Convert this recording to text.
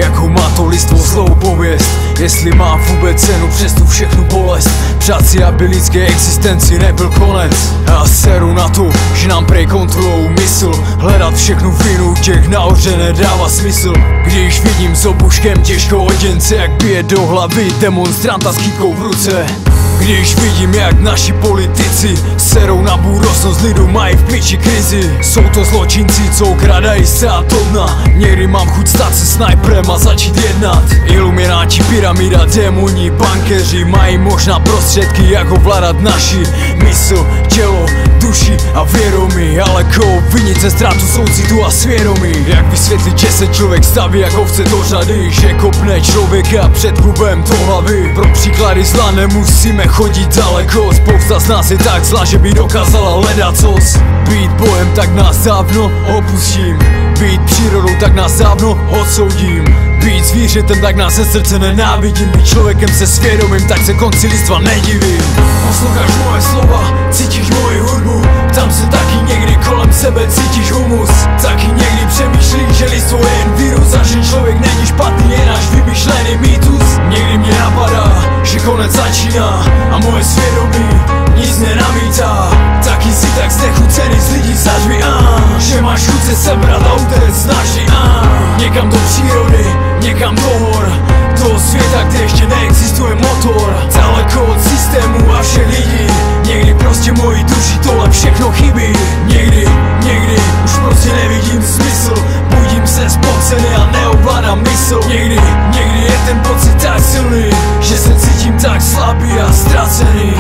Jakou má to lidstvo zlou pověst, jestli má vůbec cenu přes tu všechnu bolest. Přát si, aby lidské existenci nebyl konec. Já seru na to, že nám prej kontrolou mysl. Hledat všechnu vinu těch nahoře nedává smysl. Když vidím s obuškem těžkou oděnce, jak bije do hlavy demonstranta s kykou v ruce. Když vidím, jak naši politici serou na budoucnost lidu, mají v piči krizi. Jsou to zločinci, co okradají stát od dna. Někdy mám chuť stát se snajperem a začít jednat. Ilumináti, pyramida, démoni, bankéři mají možná prostředky, jak ovládat naši mysl, tělo, duši a vědomí. Ale koho vinit ze ztrátu soucitu a svědomí? Jak vysvětlit, že se člověk staví jak ovce do řady, že kopne člověka před klubem do hlavy? Pro příklady zla nemusíme chodit daleko. Spousta z nás je tak zla, že by dokázala ledacos. Být bohem, tak nás dávno opustím. Být přírodou, tak nás dávno odsoudím. Být zvířetem, tak nás ze srdce nenávidím. Být člověkem se svědomím, tak se konci lidstva nedivím. Posloucháš moje slova, cítíš moji hudbu. Tam se taky někdy kolem sebe cítíš humus. Taky někdy přemýšlíš, že lidstvo je jen virus a že člověk není špatný, je náš vymyšlený mýtus. Někdy mě napadá, že konec začíná a moje svědomí nic nenamítá. Taky si tak znechucený z lidí zažví, že máš chuť se sebrat a utéct snaží, někam do přírody, někam do hor, do světa, kde ještě neexistuje motor. Daleko od systému a všech lidí. Někdy prostě mojí duši tohle všechno chybí. Někdy už prostě nevidím smysl. Budím se spocený a neovládám mysl. Někdy je ten pocit tak silný, že se cítím tak slabý a ztracený.